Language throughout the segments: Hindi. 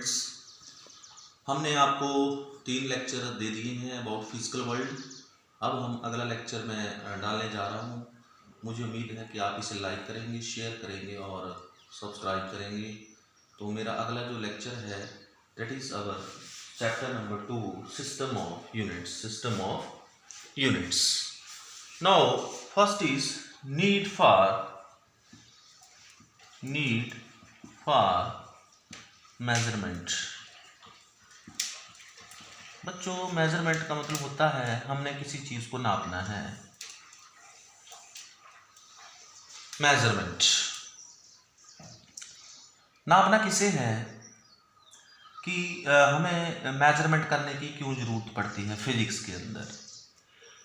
स्टूडेंट्स, हमने आपको 3 लेक्चर दे दिए हैं अबाउट फिजिकल वर्ल्ड। अब हम अगला लेक्चर में डालने जा रहा हूँ। मुझे उम्मीद है कि आप इसे लाइक करेंगे, शेयर करेंगे और सब्सक्राइब करेंगे। तो मेरा अगला जो लेक्चर है that is our chapter number 2, system of units. Now first is need for measurement. बच्चों, मेजरमेंट का मतलब होता है हमने किसी चीज को नापना है। मेजरमेंट नापना किसे है कि हमें मेजरमेंट करने की क्यों जरूरत पड़ती है फिजिक्स के अंदर।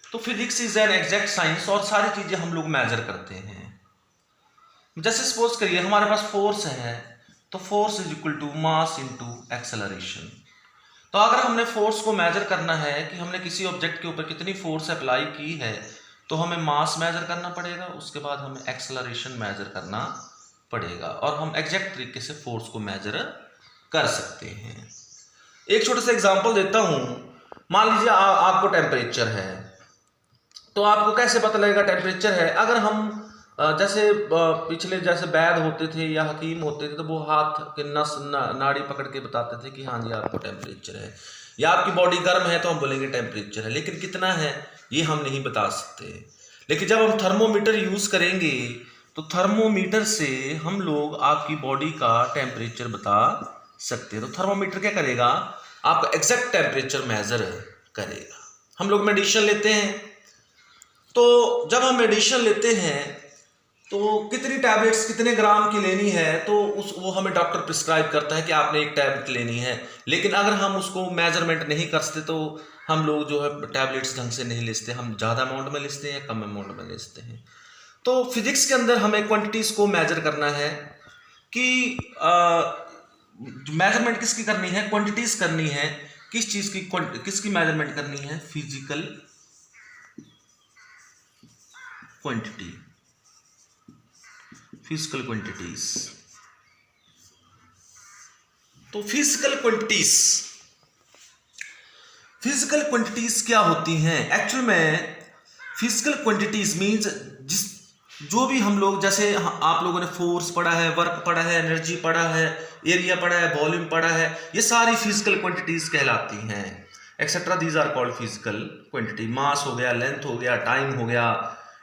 तो physics is an exact science और सारी चीजें हम लोग मेजर करते हैं। जैसे सपोज करिए हमारे पास फोर्स है, तो force is equal to mass into acceleration. तो अगर हमने फोर्स को मेजर करना है कि हमने किसी ऑब्जेक्ट के ऊपर कितनी फोर्स अप्लाई की है, तो हमें मास मेजर करना पड़ेगा, उसके बाद हमें एक्सेलरेशन मेजर करना पड़ेगा और हम एग्जैक्ट तरीके से फोर्स को मेजर कर सकते हैं। एक छोटा सा एग्जांपल देता हूं। मान लीजिए आपको टेम्परेचर है, तो आपको कैसे पता लगेगा टेम्परेचर है? अगर हम जैसे पिछले जैसे वैद्य होते थे या हकीम होते थे, तो वो हाथ के नस नाड़ी पकड़ के बताते थे कि हाँ जी आपको टेम्परेचर है, या आपकी बॉडी गर्म है तो हम बोलेंगे टेम्परेचर है। लेकिन कितना है ये हम नहीं बता सकते। लेकिन जब हम थर्मोमीटर यूज करेंगे तो थर्मोमीटर से हम लोग आपकी बॉडी का टेम्परेचर बता सकते हैं। तो थर्मोमीटर क्या करेगा? आपका एग्जैक्ट टेम्परेचर मेजर करेगा। हम लोग मेडिसिन लेते हैं, तो जब हम मेडिसिन लेते हैं तो कितनी टैबलेट्स कितने ग्राम की लेनी है, तो वो हमें डॉक्टर प्रिस्क्राइब करता है कि आपने एक टैबलेट लेनी है। लेकिन अगर हम उसको मेजरमेंट नहीं कर सकते तो हम लोग जो है टैबलेट्स ढंग से नहीं लेते, हम ज़्यादा अमाउंट में लेते हैं, कम अमाउंट में लेते हैं। तो फिजिक्स के अंदर हमें क्वांटिटीज़ को मेजर करना है कि मेजरमेंट किसकी करनी है? क्वांटिटीज़ करनी है। किस चीज़ की किसकी मेजरमेंट करनी है? Physical quantities. तो फिजिकल क्वांटिटीज क्या होती हैं? एक्चुअल में फिजिकल क्वांटिटीज मींस जो भी हम लोग, जैसे आप लोगों ने फोर्स पढ़ा है, वर्क पढ़ा है, एनर्जी पढ़ा है, एरिया पढ़ा है, वॉल्यूम पढ़ा है, ये सारी फिजिकल क्वांटिटीज कहलाती हैं। Etcetera these are called physical quantity. Mass हो गया, लेंथ हो गया, टाइम हो गया,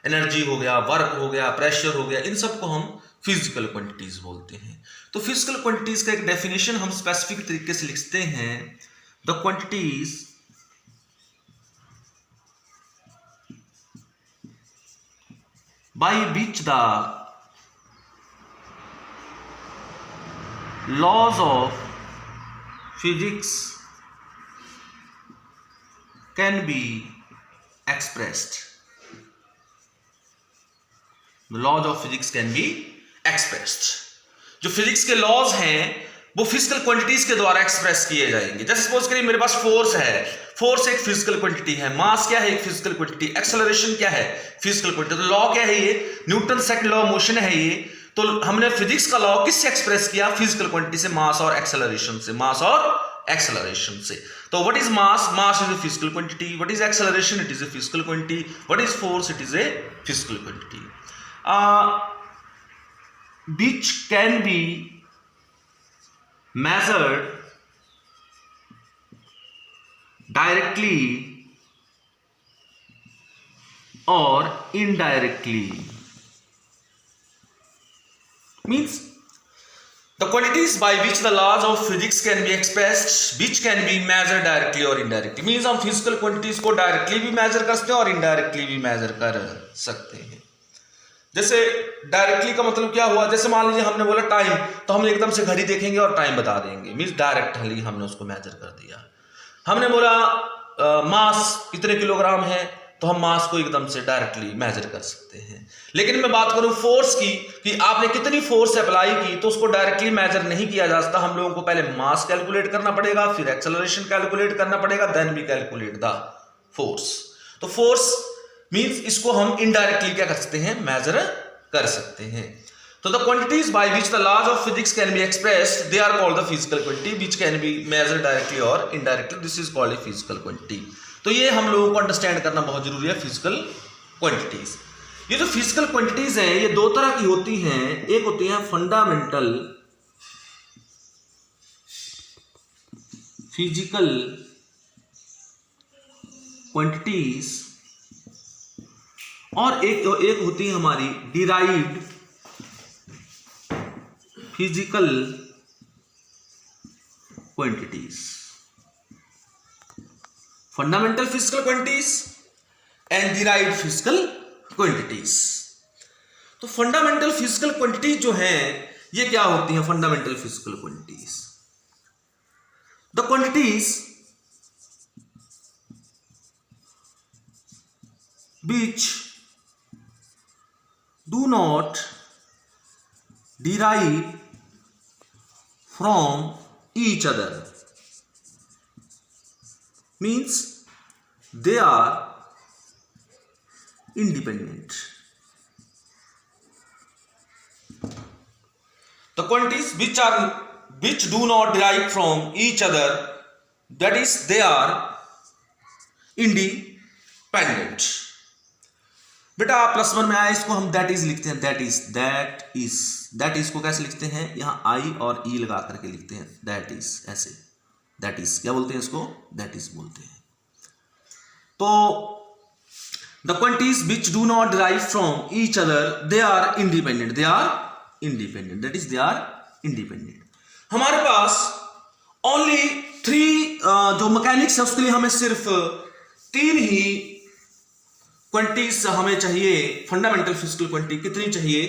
एनर्जी हो गया, वर्क हो गया, प्रेशर हो गया, इन सब को हम फिजिकल क्वांटिटीज बोलते हैं। तो फिजिकल क्वांटिटीज का एक डेफिनेशन हम स्पेसिफिक तरीके से लिखते हैं। The quantities by which the laws of physics can be expressed. The laws of physics can be expressed। जो फिजिक्स के लॉज हैं वो फिजिकल क्वांटिटीज के द्वारा एक्सप्रेस किए जाएंगे। जैसे सपोज करिए मेरे पास फोर्स है, फोर्स एक फिजिकल क्वांटिटी है, मास क्या है? एक फिजिकल क्वांटिटी, एक्सेलरेशन क्या है? Physical quantity. तो लॉ क्या है? ये Newton second law of motion है ये। तो हमने फिजिक्स का लॉ किससे एक्सप्रेस किया? फिजिकल क्वांटिटी से, मास और एक्सेलरेशन से। तो what is mass? Mass is a physical quantity. What is acceleration? It is A physical quantity. What is force? It is A physical quantity. Which can be measured directly or indirectly। Means the quantities by which the laws of physics can be expressed, which can be measured directly or indirectly। Means हम physical quantities को directly भी measure कर सकते हैं और indirectly भी measure कर सकते हैं। जैसे डायरेक्टली का मतलब क्या हुआ? जैसे मान लीजिए हमने बोला टाइम, तो हम एकदम से घड़ी देखेंगे और टाइम बता देंगे, मींस डायरेक्टली हमने उसको मेजर कर दिया। हमने बोला मास कितने किलोग्राम है, तो हम मास को एकदम से डायरेक्टली मेजर कर सकते हैं। लेकिन मैं बात करूं फोर्स की, कि आपने कितनी फोर्स अप्लाई की, तो उसको डायरेक्टली मेजर नहीं किया जा सकता। हम लोगों को पहले मास कैलकुलेट करना पड़ेगा, फिर एक्सेलरेशन कैलकुलेट करना पड़ेगा, then we calculate the force. तो फोर्स मींस इसको हम इनडायरेक्टली क्या कर सकते हैं? मेजर कर सकते हैं। So the quantities by which the laws of physics can be expressed, they are called the physical quantity, which can be measured directly or indirectly. This is called a physical quantity. तो ये हम लोगों को अंडरस्टैंड करना बहुत जरूरी है, फिजिकल क्वांटिटीज। ये जो फिजिकल क्वांटिटीज हैं ये दो तरह की होती हैं, एक होती हैं फंडामेंटल फिजिकल क्वांटिटीज और एक होती है हमारी derived physical quantities. Fundamental physical quantities and derived physical quantities. तो फंडामेंटल फिजिकल क्वांटिटीज जो है ये क्या होती हैं? Fundamental physical quantities, the quantities which do not derive from each other, means they are independent. The quantities which do not derive from each other, that is they are independent. बेटा प्लस वन में आया, इसको हम दैट इज लिखते हैं, दैट इज को कैसे लिखते हैं? यहां आई और ई लगा करके लिखते हैं, दैट इज, ऐसे दैट इज क्या बोलते हैं इसको? दैट इज बोलते हैं। तो the quantities which do not derive from each other they are independent, that is they are independent. हमारे पास ओनली थ्री जो मैकेनिक्स है उसके लिए हमें सिर्फ तीन ही क्वांटिटीज हमें चाहिए। फंडामेंटल फिजिकल क्वांटिटी कितनी चाहिए?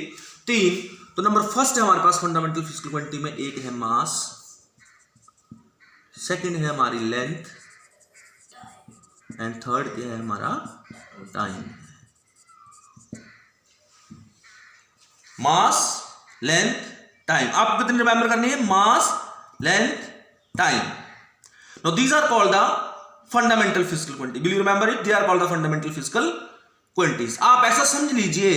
तीन। तो नंबर फर्स्ट है हमारे पास फंडामेंटल फिजिकल क्वांटिटी में, एक है मास, सेकंड है हमारी लेंथ एंड थर्ड क्या है हमारा? टाइम। Mass, length, time. आपको कितनी रिमेंबर करनी है? Mass, length, time. Now these are called the fundamental physical quantity. Will you remember it? They are called the fundamental physical quantities. आप ऐसा समझ लीजिए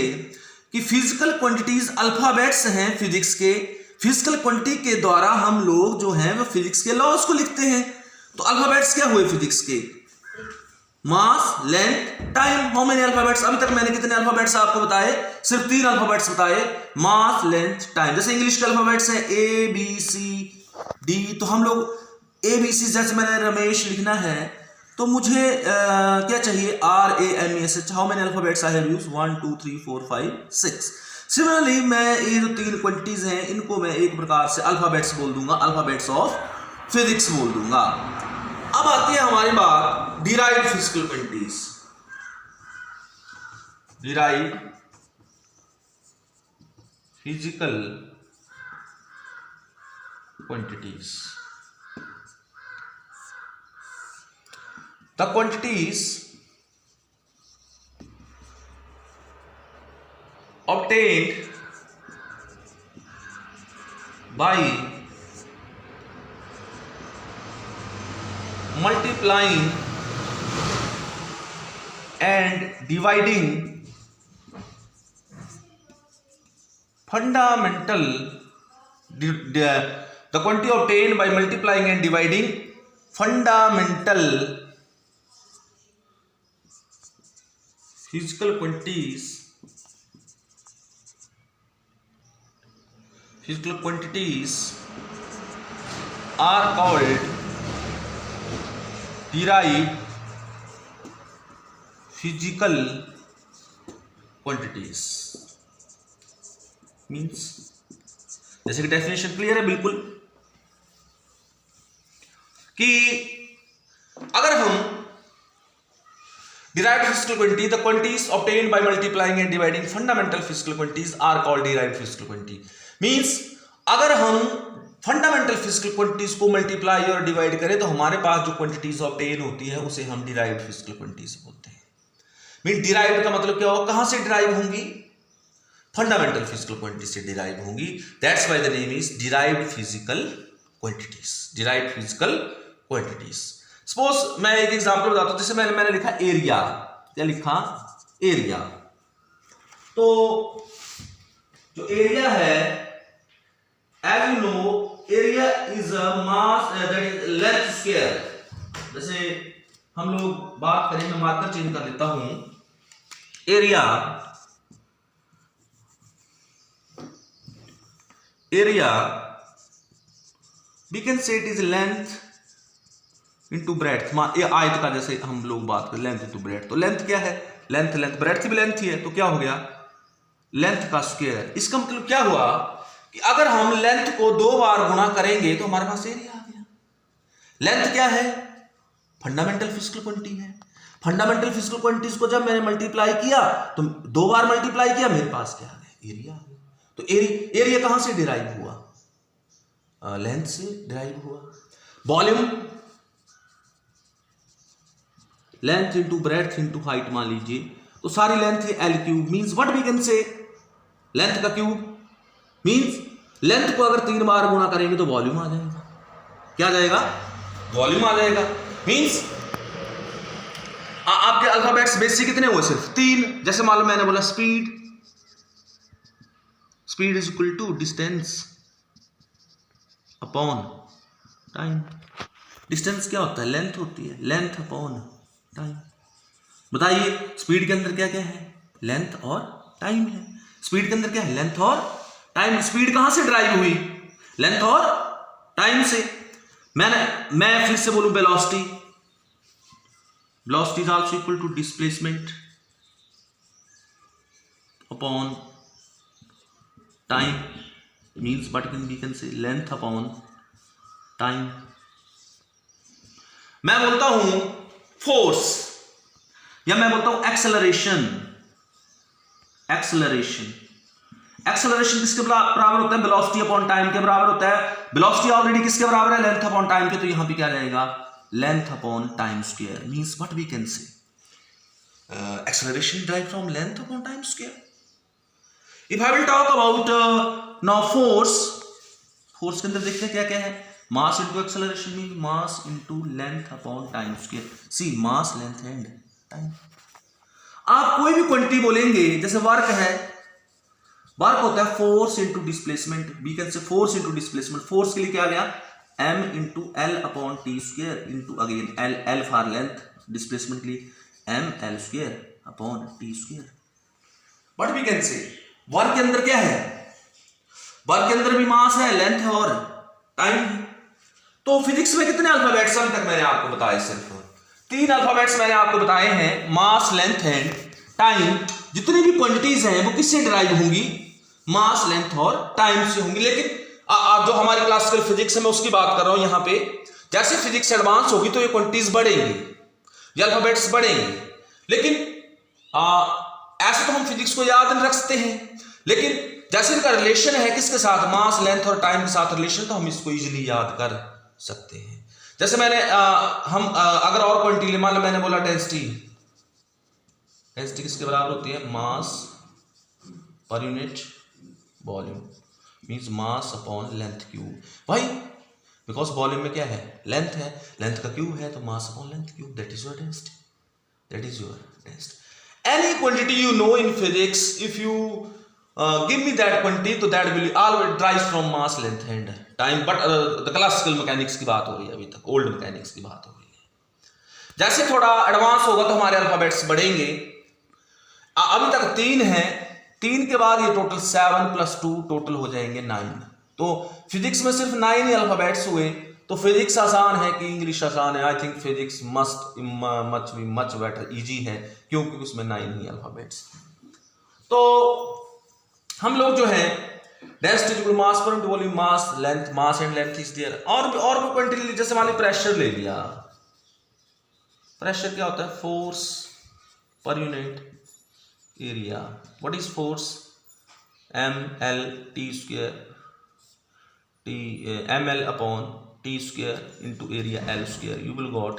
कि फिजिकल क्वांटिटीज अल्फाबेट्स हैं फिजिक्स के। फिजिकल क्वांटिटी के द्वारा हम लोग जो हैं वो फिजिक्स के लॉज को लिखते हैं। तो अल्फाबेट्स क्या हुए फिजिक्स के? Mass, length, time. How many alphabets? अभी तक मैंने कितने अल्फाबेट्स आपको बताए? सिर्फ तीन अल्फाबेट्स बताए, मास, लेंथ, टाइम। जैसे इंग्लिश के अल्फाबेट्स हैं ए बी सी डी, तो हम लोग ए बी सी, जैसे मैंने रमेश लिखना है तो मुझे क्या चाहिए? R A M S H. How many alphabets I have used? 1 2 3 4 5 6। Similarly मैं ये जो तीन क्वांटिटीज हैं इनको मैं एक प्रकार से अल्फाबेट्स बोल दूंगा, अल्फाबेट्स ऑफ फिजिक्स बोल दूंगा। अब आती है हमारी बात derived physical quantities. Derived physical quantities. The quantities obtained by multiplying and dividing fundamental, the quantity obtained by multiplying and dividing fundamental physical quantities are called derived physical quantities। Means जैसे कि डेफिनेशन क्लियर है बिल्कुल कि अगर हम derived physical quantity, the quantities obtained by multiplying and dividing fundamental physical quantities are called derived physical quantity। means अगर हम फंडामेंटल फिजिकल क्वांटिटीज को मल्टीप्लाई और डिवाइड करें तो हमारे पास जो क्वांटिटीज ऑब्टेन होती है उसे हम डिराइव्ड फिजिकल क्वांटिटीज बोलते हैं। मीन डिराइव्ड का मतलब क्या होगा? कहां से डिराइव होंगी? फंडामेंटल फिजिकल क्वांटिटी से डिराइव होंगी। That's why the name is derived physical quantities. Derived physical quantities. Suppose मैं एक एग्जांपल बताता हूं, जैसे मैंने लिखा एरिया। क्या लिखा? एरिया। तो जो एरिया है, as you know area is a mass that is length square. जैसे हम लोग बात करें, मैं मार्कर चेंज कर लेता हूं, area we can say it is length into breadth. आयत का जैसे हम लोग बात करें लेंथ इनटू ब्रेड्थ, तो लेंथ क्या है, लेंथ ब्रेड्थ भी लेंथ ही है, तो क्या हो गया लेंथ का स्क्वायर। इसका मतलब क्या हुआ कि अगर हम लेंथ को 2 बार गुणा करेंगे तो हमारे पास एरिया आ गया। लेंथ क्या है, फंडामेंटल फिजिकल क्वांटिटी है। फंडामेंटल फिजिकल क्वांटिटीज को जब मैंने मल्टीप्लाई किया तो 2 बार मल्टीप्लाई किया, मेरे पास क्या आ गया, एरिया आ गया। तो एरिया कहां से डिराइव हुआ, लेंथ से डिराइव हुआ। Volume length into breadth into height मान लीजिए, तो सारी लेंथ है l cube, means what we can say length का क्यूब, मीन्स लेंथ को अगर 3 बार गुणा करेंगे तो वॉल्यूम आ जाएगा। क्या आ जाएगा, वॉल्यूम आ जाएगा। मीन्स आपके अल्फाबेट्स बेसिक कितने हुए, सिर्फ 3। जैसे मान लो मैंने बोला speed is equal to distance upon time. Distance क्या होता है, लेंथ होती है, लेंथ अपॉन टाइम। बताइए स्पीड के अंदर क्या क्या है, लेंथ और टाइम है। स्पीड के अंदर क्या है, लेंथ और टाइम। स्पीड कहां से ड्राइव हुई, लेंथ और टाइम से। मैं फिर से बोलूं, velocity is also equal to displacement upon time, means what we can say length upon time. मैं बोलता हूं फोर्स, या मैं बोलता हूं एक्सेलरेशन किसके बराबर होता है, वेलोसिटी अपॉन टाइम के बराबर होता है। वेलोसिटी ऑलरेडी किसके बराबर है, लेंथ अपॉन टाइम के, तो यहां पे क्या जाएगा, length upon time square. Means what we can say acceleration drive from length upon time square. If I will talk about now force के अंदर देखते हैं क्या क्या है, mass into acceleration mean mass into length upon time square. See mass, length and time. आप कोई भी क्वांटिटी बोलेंगे, जैसे वर्क है, वर्क होता है force into displacement, we can say force into displacement. Force के लिए क्या आ गया, m into L upon T square into again L for length, displacement के लिए m l square upon T square. But we can say work के अंदर क्या है, वर्क के अंदर भी मास है, लेंथ है और टाइम है। तो फिजिक्स में कितने अल्फाबेट्स अभी तक मैंने आपको बताए, सिर्फ 3 अल्फाबेट्स मैंने आपको बताए हैं, मास, लेंथ एंड टाइम। जितनी भी क्वांटिटीज हैं वो किससे ड्राइव होंगी, मास, लेंथ और टाइम से होंगी। लेकिन जो हमारी क्लासिकल फिजिक्स है मैं उसकी बात कर रहा हूं यहां पे। जैसे फिजिक्स एडवांस होगी तो ये क्वांटिटीज बढ़ेंगी, ये अल्फाबेट्स बढ़ेंगे। लेकिन ऐसे तो हम फिजिक्स को याद नहीं रख सकते हैं, लेकिन जैसे इनका रिलेशन है किसके साथ, मास, लेंथ और टाइम के साथ रिलेशन, तो हम इसको इजीली याद कर सकते हैं। जैसे मैंने अगर और क्वांटिटी मान लो, मैंने बोला डेंसिटी किसके बराबर होती है, mass per unit volume, means mass upon length cube. भाई बिकॉज वॉल्यूम में क्या है, लेंथ है, लेंथ का क्यूब है, तो मास upon length cube, that is your density, any quantity you know in physics, if you give me that quantity, तो that will always derives from mass, length and time. But the classical mechanics की बात हो रही है अभी तक, old mechanics की बात हो रही है। जैसे थोड़ा एडवांस होगा तो हमारे अल्फाबेट्स बढ़ेंगे। अभी तक 3 हैं, 3 के बाद ये टोटल 7 + 2 टोटल हो जाएंगे 9। तो फिजिक्स में सिर्फ 9 ही अल्फाबेट्स हुए। तो फिजिक्स आसान है कि इंग्लिश आसान है, I think physics much better, easy है, क्योंकि उसमें 9 ही अल्फाबेट्स। तो हम लोग जो है density equal mass per unit volume, mass and length is there. और भी क्वांटिटी, जैसे मान लीजिए प्रेशर ले लिया। प्रेशर क्या होता है, force per unit area. What is force, ml t square, ml upon T square into area l square. You will got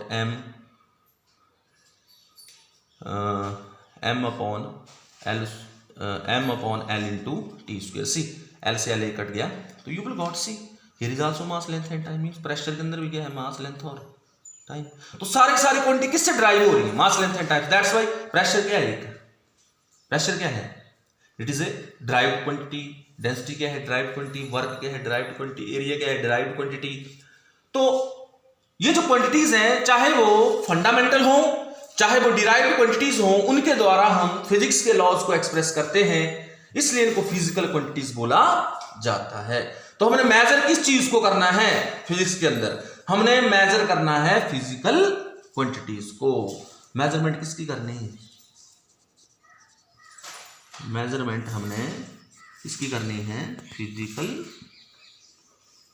m upon l into T square. See l से l कट गया, तो you will got see here is also mass, length and time. Means pressure के अंदर भी क्या है, मास, लेंथ और टाइम। तो सारी क्वांटिटी किससे ड्राइव हो रही है, mass, length and time. That's why pressure क्या है, प्रेशर क्या है, it is a derived quantity density क्या है, डिराइव्ड क्वांटिटी, वर्क क्या है, डिराइव्ड क्वांटिटी, एरिया क्या है, डिराइव्ड क्वांटिटी। तो ये जो क्वांटिटीज हैं, चाहे वो फंडामेंटल हो, चाहे वो डिराइव्ड क्वांटिटीज हो, उनके द्वारा हम फिजिक्स के लॉज को एक्सप्रेस करते हैं, इसलिए इनको फिजिकल क्वांटिटीज बोला जाता है। तो हमने मेजर किस चीज को करना है फिजिक्स के अंदर, हमने मेजर करना है फिजिकल क्वांटिटीज को। मेजरमेंट किसकी करनी है, मेजरमेंट हमने किसकी करनी है, फिजिकल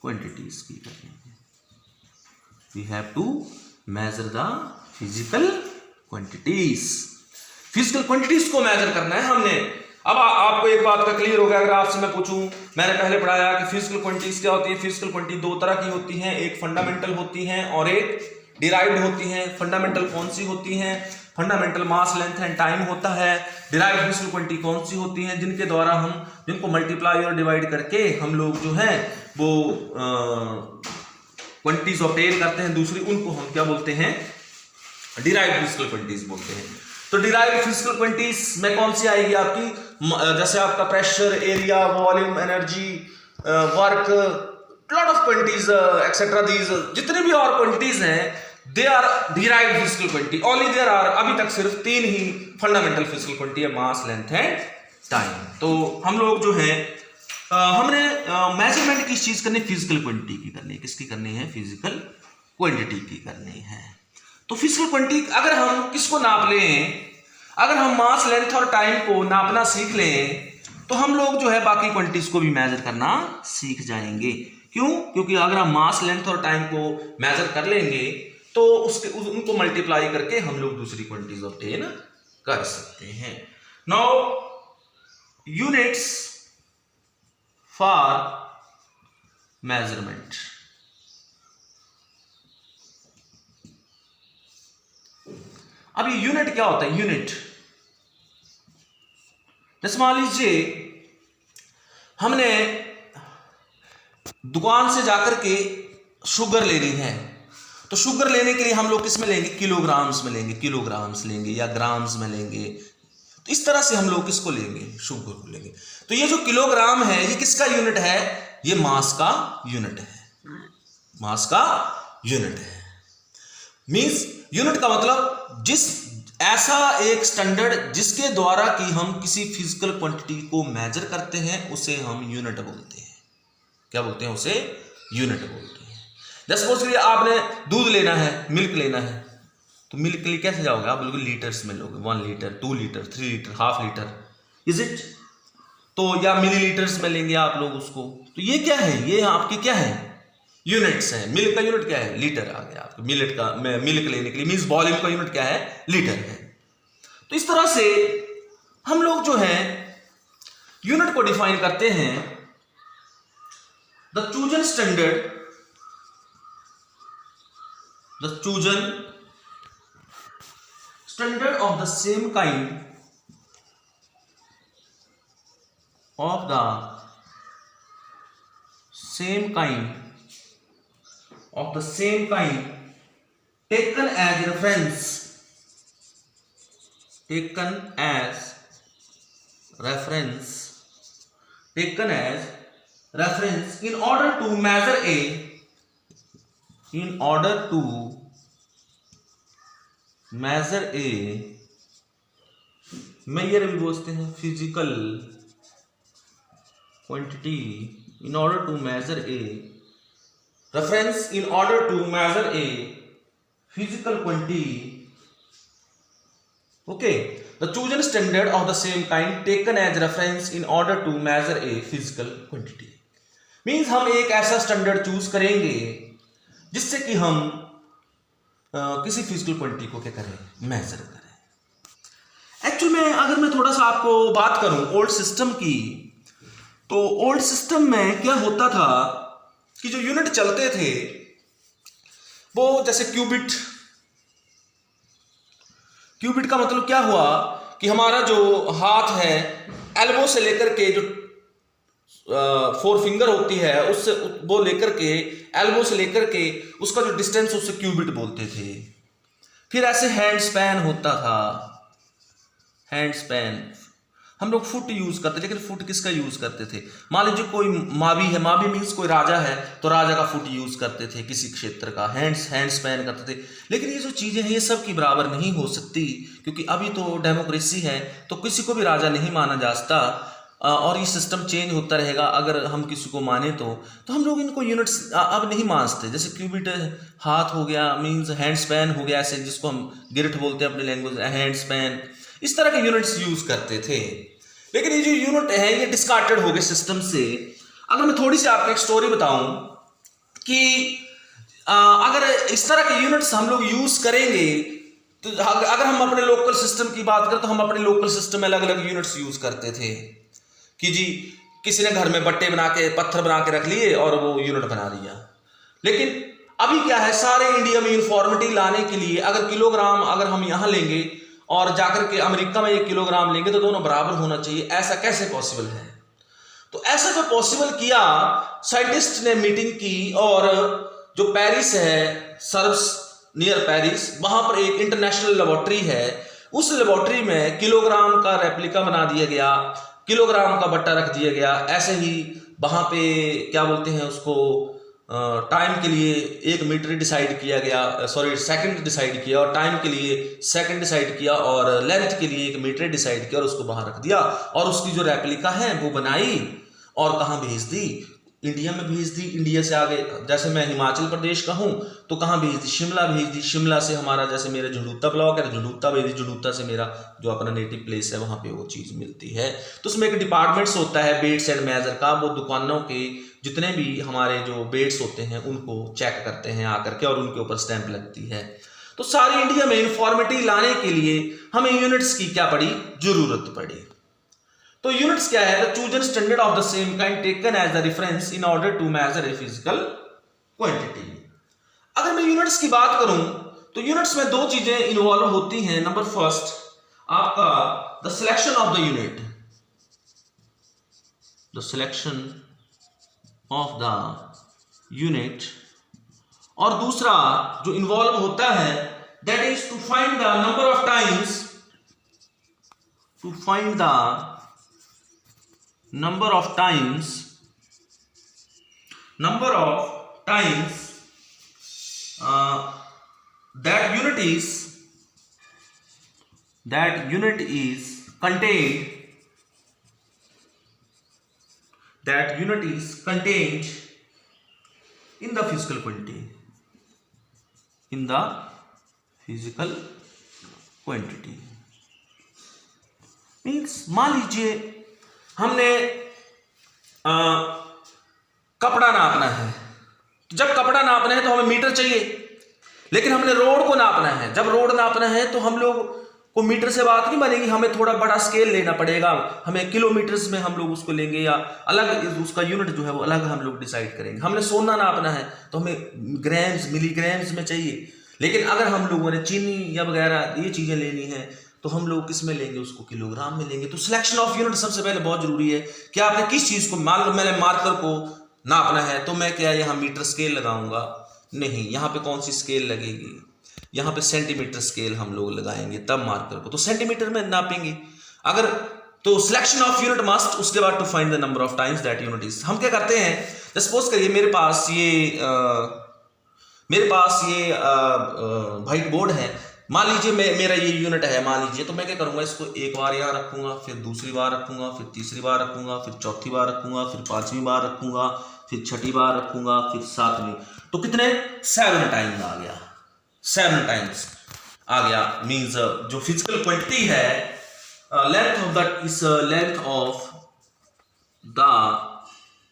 क्वांटिटीज की करनी है। We have to measure the physical quantities, physical quantities को मेजर करना है हमने। अब आपको एक बात का क्लियर हो गया, अगर आपसे मैं पूछूं, मैंने पहले पढ़ाया कि फिजिकल क्वांटिटीज क्या होती है। फिजिकल क्वांटिटी दो तरह की होती हैं, एक फंडामेंटल होती हैं और एक डिराइव्ड होती हैं। फंडामेंटल कौन सी होती हैं, fundamental mass length and time होता है। डिराइव्ड फिजिकल क्वांटिटी कौन सी होती हैं, जिनके द्वारा हम, जिनको मल्टीप्लाई और डिवाइड करके हम लोग जो है वो क्वांटिटीज ऑब्टेन करते हैं दूसरी, उनको हम क्या बोलते हैं, डिराइव्ड फिजिकल क्वांटिटीज बोलते हैं। तो डिराइव्ड फिजिकल क्वांटिटीज में कौन सी आएगी आपकी, जैसे आपका pressure, area, volume, energy, work, lot of quantities etcetera, these जितने भी और क्वांटिटीज हैं, they are derived physical quantity. Only there are, अभी तक सिर्फ 3 ही फंडामेंटल फिजिकल क्वांटिटी है, मास, लेंथ एंड टाइम। तो हम लोग जो है हमने मेजरमेंट किस चीज करनी, फिजिकल क्वांटिटी की करनी है। किसकी करनी है, फिजिकल क्वांटिटी की करनी है। तो फिजिकल क्वांटिटी अगर हम किसको नाप लें, अगर हम मास, लेंथ और टाइम को नापना सीख लें, तो हम लोग जो है बाकी क्वांटिटीज को भी मेजर करना सीख जाएंगे। क्यों, क्योंकि अगर हम मास, लेंथ और टाइम को मेजर कर लेंगे तो उनको मल्टीप्लाई करके हम लोग दूसरी क्वांटिटीज ऑब्टेन कर सकते हैं। Now units for measurement. अब ये यूनिट क्या होता है, यूनिट, जैसे मान लीजिए हमने दुकान से जाकर के शुगर लेनी है, तो शुगर लेने के लिए हम लोग किस में लेंगे, किलोग्राम्स में लेंगे, किलोग्राम्स लेंगे या ग्राम्स में लेंगे। तो इस तरह से हम लोग किसको लेंगे, शुगर को लेंगे। तो ये जो किलोग्राम है ये किसका यूनिट है, ये मास का यूनिट है, मास का यूनिट है। मींस यूनिट का मतलब जिस ऐसा एक स्टैंडर्ड जिसके द्वारा कि हम किसी फिजिकल क्वांटिटी को मेजर करते हैं, उसे हम यूनिट बोलते हैं। क्या बोलते हैं, उसे यूनिट बोलते हैं। जैसे सपोज करिए आपने दूध लेना है, मिल्क लेना है, तो मिल्क के लिए कैसे जाओगे आप, बिल्कुल लीटर्स में लोगे, 1 litre, 2 litre, 3 litre, half litre, is it. तो या मिलीलीटर्स में लेंगे आप लोग उसको। तो ये क्या है, ये आपके क्या है, यूनिट्स है। मिल्क का यूनिट क्या है, लीटर आ गया आपके मिल्क का, मिल्क लेने के लिए मींस वॉल्यूम का यूनिट क्या है, लीटर है। तो इस तरह से हम लोग जो है यूनिट को डिफाइन करते हैं। The chosen standard, the chosen standard of the same kind of the same kind of the same kind taken as reference, taken as reference, taken as reference in order to measure a, in order to measure a, measure भी बोलते हैं, physical quantity, in order to measure a reference, in order to measure a physical quantity. Okay, the chosen standard of the same kind taken as reference in order to measure a physical quantity means हम एक ऐसा स्टैंडर्ड चूज करेंगे जिससे कि हम किसी फिजिकल क्वांटिटी को क्या करें, मेजर करें। एक्चुअल में अगर मैं थोड़ा सा आपको बात करूं ओल्ड सिस्टम की, तो ओल्ड सिस्टम में क्या होता था कि जो यूनिट चलते थे वो जैसे क्यूबिट, क्यूबिट का मतलब क्या हुआ कि हमारा जो हाथ है एल्बो से लेकर के जो 4 फिंगर होती है उससे वो लेकर के एल्बो से लेकर के उसका जो डिस्टेंस उससे क्यूबिट बोलते थे। फिर ऐसे हैंड स्पैन होता था, हैंड स्पैन हम लोग फुट यूज करते, लेकिन फुट किसका यूज करते थे? मान लीजिए कोई मावी है, मावी मीन्स कोई राजा है, तो राजा का फुट यूज करते थे, किसी क्षेत्र का हैंड स्पैन करते थे। लेकिन ये जो चीजें हैं ये सब की बराबर नहीं हो सकती, क्योंकि अभी तो डेमोक्रेसी है, तो किसी को भी राजा नहीं माना जा सकता, और ये सिस्टम चेंज होता रहेगा। अगर हम किसी को माने तो हम लोग इनको यूनिट्स अब नहीं मानते। जैसे क्यूबिट हाथ हो गया, मीन्स हैंड स्पैन हो गया, ऐसे जिसको हम गिरट बोलते हैं अपनी लैंग्वेज, हैंड स्पैन, इस तरह के यूनिट्स यूज करते थे। लेकिन ये जो यूनिट है ये डिस्कार्टेड हो गए सिस्टम से। अगर मैं थोड़ी सी आपको एक स्टोरी बताऊं कि अगर इस तरह के यूनिट्स हम लोग यूज करेंगे, तो अगर हम अपने लोकल सिस्टम की बात करें तो हम अपने लोकल सिस्टम में अलग अलग यूनिट्स यूज करते थे कि जी किसी ने घर में बट्टे बना के, पत्थर बना के रख लिए और वो यूनिट बना दिया। लेकिन अभी क्या है, सारे इंडिया में यूनिफॉर्मिटी लाने के लिए अगर किलोग्राम अगर हम यहां लेंगे और जाकर के अमेरिका में 1 किलोग्राम लेंगे तो दोनों बराबर होना चाहिए। ऐसा कैसे पॉसिबल है? तो ऐसा जो पॉसिबल किया, साइंटिस्ट ने मीटिंग की, और जो पेरिस है, सर्ब्स नियर पेरिस, वहां पर एक इंटरनेशनल लेबोरेटरी है। उस लेबोरेटरी में किलोग्राम का रेप्लिका बना दिया गया, किलोग्राम का बट्टा रख दिया गया। ऐसे ही वहां पे क्या बोलते हैं उसको, टाइम के लिए 1 मीटर डिसाइड किया गया, सॉरी सेकंड डिसाइड किया, और टाइम के लिए सेकंड डिसाइड किया, और लेंथ के लिए 1 मीटर डिसाइड किया और उसको बाहर रख दिया। और उसकी जो रेप्लिका है वो बनाई और कहाँ भेज दी? इंडिया में भेज दी। इंडिया से आगे जैसे मैं हिमाचल प्रदेश का हूँ तो कहाँ भेज दी? शिमला भेज दी। शिमला से हमारा जैसे मेरा झुड़ूता ब्लॉक है, झुड़ूता भेज दी। झुड़ूता से मेरा जो अपना नेटिव प्लेस है वहाँ पे वो चीज़ मिलती है। तो उसमें एक डिपार्टमेंट्स होता है वेट्स एंड मेजर का, वो दुकानों के जितने भी हमारे जो वेट्स होते हैं उनको चेक करते हैं आकर के, और उनके ऊपर स्टैंप लगती है। तो सारी इंडिया में यूनिफॉर्मिटी लाने के लिए हमें यूनिट्स की क्या पड़ी? जरूरत पड़ी। तो यूनिट्स क्या है? The chosen standard of the same kind taken as the reference in order to measure a physical quantity. अगर मैं यूनिट्स की बात करूं तो यूनिट्स में 2 चीजें इन्वॉल्व होती हैं। नंबर फर्स्ट आपका the selection of the unit, the selection of the unit, और दूसरा जो इन्वॉल्व होता है that is to find the number of times, to find the number of times that unit is contained in the physical quantity, means मान लीजिए हमने कपड़ा नापना है। जब कपड़ा नापना है तो हमें मीटर चाहिए, लेकिन हमने रोड को नापना है। जब रोड नापना है तो हम लोग को मीटर से बात नहीं बनेगी, हमें थोड़ा बड़ा स्केल लेना पड़ेगा। हमें किलोमीटर्स में हम लोग उसको लेंगे, या अलग उसका यूनिट जो है वो अलग हम लोग डिसाइड करेंगे। हमने सोना नापना है तो हमें ग्राम्स, मिलीग्राम्स में चाहिए। लेकिन अगर हम लोगों ने चीनी या वगैरह ये चीज़ें लेनी है तो हम लोग किस में लेंगे? उसको किलोग्राम में लेंगे। तो सिलेक्शन ऑफ यूनिट सबसे पहले बहुत जरूरी है कि आपने किस चीज़ को, मान लो मैंने मार्कर को नापना है तो मैं क्या यहाँ मीटर स्केल लगाऊंगा? नहीं, यहाँ पे कौन सी स्केल लगेगी? यहाँ पे सेंटीमीटर स्केल हम लोग लगाएंगे तब मार्कर को, तो सेंटीमीटर में नापेंगे। अगर तो सिलेक्शन ऑफ यूनिट मस्ट, उसके बाद to find the number of times that unit is. हम क्या करते हैं, सपोज करिए मेरे पास ये व्हाइट बोर्ड है, मान लीजिए मेरा ये यूनिट है मान लीजिए, तो मैं क्या करूंगा, इसको एक बार यहाँ रखूंगा, फिर दूसरी बार रखूंगा, फिर तीसरी बार रखूंगा, फिर चौथी बार रखूंगा, फिर 5वीं बार रखूंगा, फिर 6ठी बार रखूंगा, फिर 7वीं। तो कितने? 7 टाइम्स आ गया, 7 टाइम्स आ गया। मीन्स जो फिजिकल क्वांटिटी है, length of that is length of the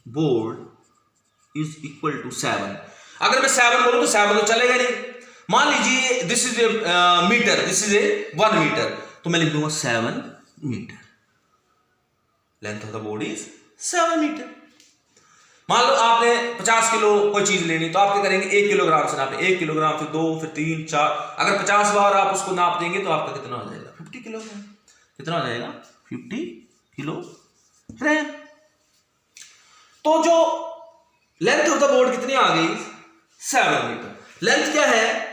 board is equal to 7। अगर मैं 7 बोलूं तो 7 तो चलेगा नहीं। मान लीजिए this is a metre, this is a 1 metre, तो मैं लिख दूंगा 7 metre. Length of the board is 7 metre. मान लो आपने 50 किलो कोई चीज लेनी, तो आप क्या करेंगे, 1 किलोग्राम से नापे, 1 किलोग्राम, फिर 2, फिर 3, 4। अगर 50 बार आप उसको नाप देंगे तो आपका कितना हो जाएगा? 50 किलोग्राम। कितना हो जाएगा? 50 किलोग्राम। तो जो लेंथ ऑफ द बोर्ड कितनी आ गई? 7 मीटर। लेंथ क्या है?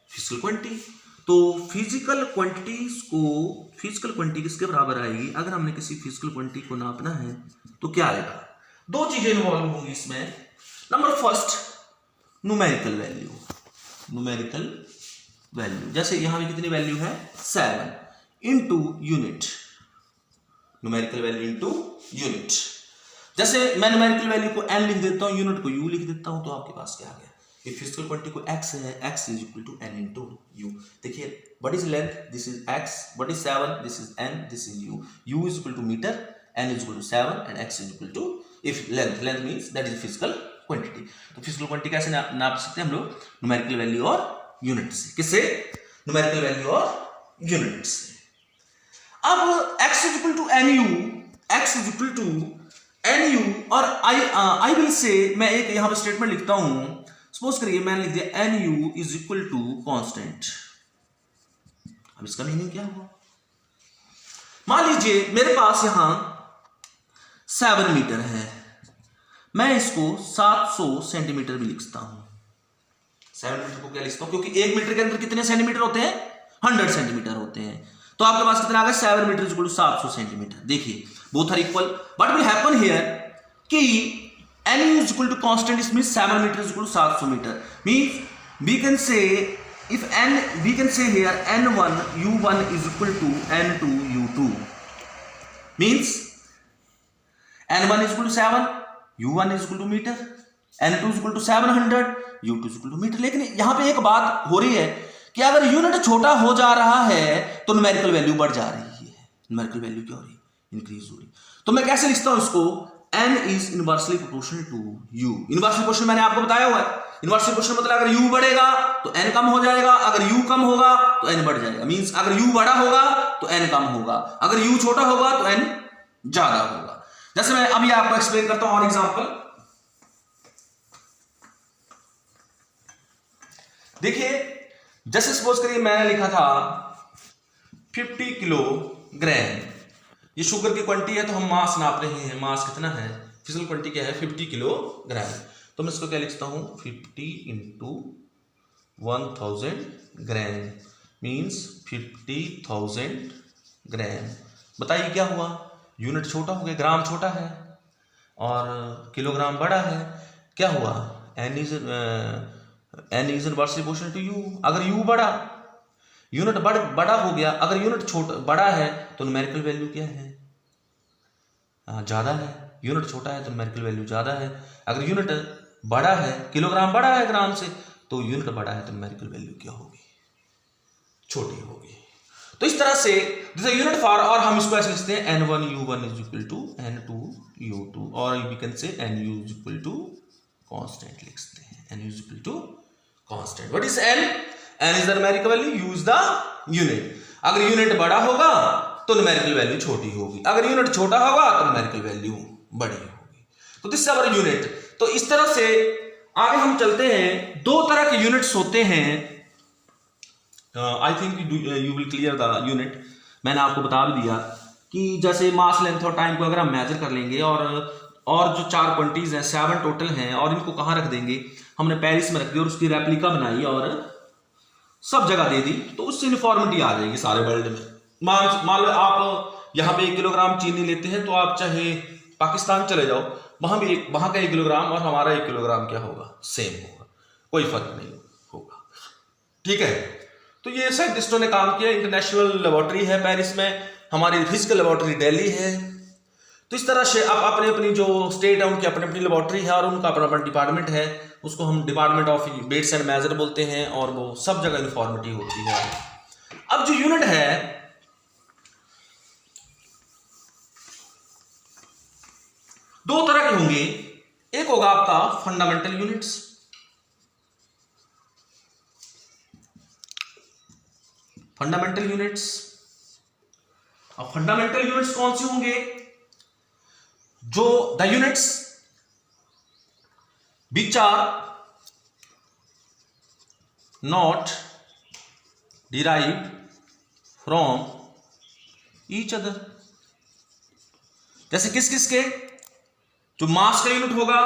Physical quantity. तो फिजिकल क्वांटिटी किसके बराबर आएगी? अगर हमने किसी फिजिकल क्वांटिटी को नापना है तो क्या आएगा? दो चीजें इन्वॉल्व होंगी इसमें। Number first, numerical value. जैसे यहां पे कितनी वैल्यू है? 7 into unit, numerical value into unit. जैसे मैं न्यूमेरिकल वैल्यू को n लिख देता हूं, यूनिट को u लिख देता हूं, तो आपके पास क्या आ गया? ये फिजिकल क्वांटिटी को x है, x is equal to n into u। देखिए what is length? This is x, what is 7? This is n, this is u is equal to metre, n is equal to 7 and x is equal to, if length means that is physical quantity. तो फिजिकल क्वांटिटी कैसे नाप सकते हैं हम लोग? न्यूमेरिकल वैल्यू और यूनिट से। किससे? न्यूमेरिकल वैल्यू और यूनिट से। अब x is equal to nu और I विल से, मैं एक यहां पे स्टेटमेंट लिखता हूं। सपोज करिए मैंने लिख दिया nu is equal to constant. अब इसका मीनिंग क्या हुआ? मान लीजिए मेरे पास यहां 7 मीटर है, मैं इसको 700 सेंटीमीटर भी लिखता हूं। 7 मीटर को क्या लिखता हूं? क्योंकि 1 मीटर के अंदर कितने सेंटीमीटर होते हैं? 100 सेंटीमीटर होते हैं। तो आपके पास कितना आ गया? 7 metre is equal to 700 centimetre. देखिए both are equal, what will happen here कि nu is equal to constant, it means 7 meter is equal to 700 meter. Means we can say, if n, we can say here n1 u1 is equal to n2 u2. Means n1 is equal to 7, u1 is equal to meter, n2 is equal to 700, u2 is equal to meter. लेकिन यहां पे एक बात हो रही है कि अगर यूनिट छोटा हो जा रहा है तो न्यूमेरिकल वैल्यू बढ़ जा रही है। न्यूमेरिकल वैल्यू क्या हो रही है? इंक्रीज हो रही। तो मैं कैसे लिखता हूं इसको? n is inversely proportional to u। Inversely proportional मैंने आपको बताया हुआ है। इनवर्सली प्रोपोर्शनल मतलब अगर u बढ़ेगा तो n कम हो जाएगा, अगर u कम होगा तो n बढ़ जाएगा। मींस अगर u बड़ा होगा तो n कम होगा, अगर u छोटा होगा तो n ज्यादा होगा। जैसे मैं अभी आपको एक्सप्लेन करता हूं और एग्जांपल। देखिए जैसे सपोज करिए मैंने लिखा था 50 किलोग्राम, ये शुगर की क्वांटिटी है तो हम मास नाप रहे हैं। मास कितना है? फिजिकल क्वांटिटी क्या है? 50 किलोग्राम। तो मैं इसको क्या लिखता हूं? 50 इंटू 1000 ग्राम मीन्स 50,000 ग्राम। बताइए क्या हुआ? यूनिट छोटा हो गया, ग्राम छोटा है और किलोग्राम बड़ा है। क्या हुआ? n is inversely proportional to u। अगर u बड़ा, यूनिट बड़ा हो गया, अगर यूनिट छोटा बड़ा है तो न्यूमेरिकल वैल्यू क्या है? ज्यादा है। यूनिट छोटा है तो न्यूमेरिकल वैल्यू ज्यादा है। अगर यूनिट बड़ा है, किलोग्राम बड़ा है ग्राम से, तो यूनिट बड़ा है तो न्यूमेरिकल वैल्यू क्या होगी? छोटी होगी। तो इस तरह से दिस यूनिट फॉर, और हम इसको ऐसे लिखते हैं n1 u1 is equal to n2 u2, और we can say nu is equal to constant लिखते हैं। nu is equal to constant. What is n? n is the numerical value, u is the unit. अगर यूनिट बड़ा होगा तो न्यूमेरिकल वैल्यू छोटी होगी, अगर यूनिट छोटा होगा तो न्यूमेरिकल वैल्यू बड़ी होगी। तो दिस इज आवर यूनिट। तो इस तरह से आगे हम चलते हैं। दो तरह के यूनिट्स होते हैं। I think you will clear the unit. मैंने आपको बता भी दिया कि जैसे मास, लेंथ और टाइम को अगर हम मेजर कर लेंगे और जो 4 क्वांटिटीज हैं, 7 टोटल हैं, और इनको कहाँ रख देंगे? हमने पेरिस में रख दिया और उसकी रेप्लिका बनाई और सब जगह दे दी, तो उससे यूनिफॉर्मिटी आ जाएगी सारे वर्ल्ड में। मान लो आप यहाँ पे 1 किलोग्राम चीनी लेते हैं तो आप चाहे पाकिस्तान चले जाओ, वहां का 1 किलोग्राम और हमारा 1 किलोग्राम क्या होगा? सेम होगा, कोई फर्क नहीं होगा। ठीक है। तो ये साइंटिस्टों ने काम किया। इंटरनेशनल लेबोरेटरी है पेरिस में, हमारी फिजिकल लेबोरेटरी दिल्ली है। तो इस तरह से आप अपनी अपनी जो स्टेट है उनकी अपनी अपनी लेबोरेटरी है और उनका अपना अपना डिपार्टमेंट है, उसको हम department of weights and measure बोलते हैं, और वो सब जगह यूनिफॉर्मिटी होती है। अब जो यूनिट है, दो तरह के होंगे। एक होगा आपका फंडामेंटल यूनिट्स, फंडामेंटल यूनिट्स। अब फंडामेंटल यूनिट्स कौन से होंगे? जो the units which are not derived from each other। जैसे किस किस के? जो मास का यूनिट होगा,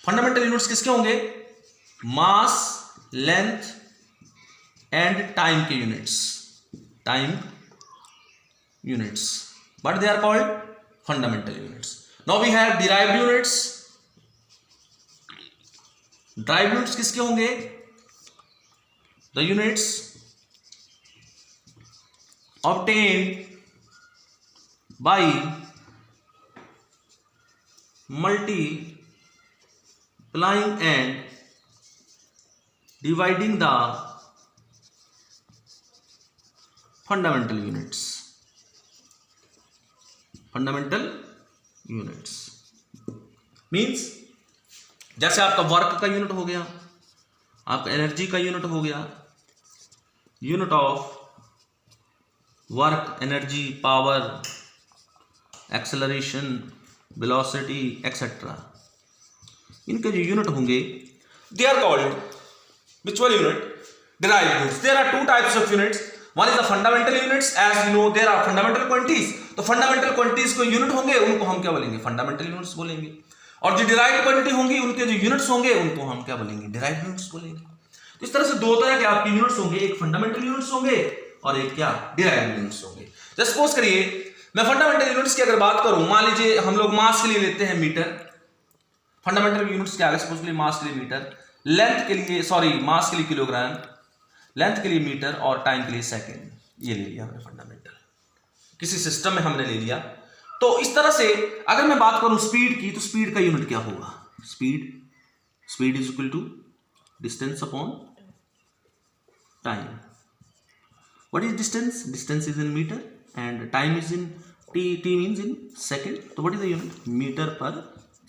फंडामेंटल यूनिट्स किसके होंगे? मास लेंथ एंड टाइम के units, time units, but they are called fundamental units. Now we have derived units. Derived units किसके होंगे? The units obtained by multiplying and dividing the fundamental units. Fundamental units means जैसे आपका वर्क का यूनिट हो गया, आपका एनर्जी का यूनिट हो गया, unit of work, energy, power, acceleration, velocity etcetera, इनके जो यूनिट होंगे they are called which one unit? Derived units. There are two types of units. One is the fundamental units. As you know, there are fundamental quantities. तो fundamental quantities को यूनिट होंगे उनको हम क्या बोलेंगे? फंडामेंटल यूनिट्स बोलेंगे. और जो डिराइव्ड क्वांटिटी होंगी उनके जो यूनिट्स होंगे उनको हम क्या बोलेंगे? डिराइव्ड यूनिट्स बोलेंगे. तो इस तरह से दो तरह के आपके यूनिट्स होंगे, एक फंडामेंटल यूनिट्स होंगे और एक क्या? डिराइव्ड यूनिट्स होंगे. जस्ट सपोज करिए मैं फंडामेंटल यूनिट्स की अगर बात करूं, मान लीजिए हम लोग मास के लिए लेते हैं मीटर. फंडामेंटल यूनिट्स क्या है? सपोज के लिए मास के लिए मीटर, लेंथ के लिए मास के लिए किलोग्राम, लेंथ के लिए मीटर और टाइम के लिए सेकंड. ये ले लिया हमने फंडामेंटल, किसी सिस्टम में हमने ले लिया. तो इस तरह से अगर मैं बात करूं स्पीड की, तो स्पीड का यूनिट क्या होगा? Speed is equal to distance upon time. What is distance? Distance is in metre and time is in T means in second. तो what is the unit? Metre per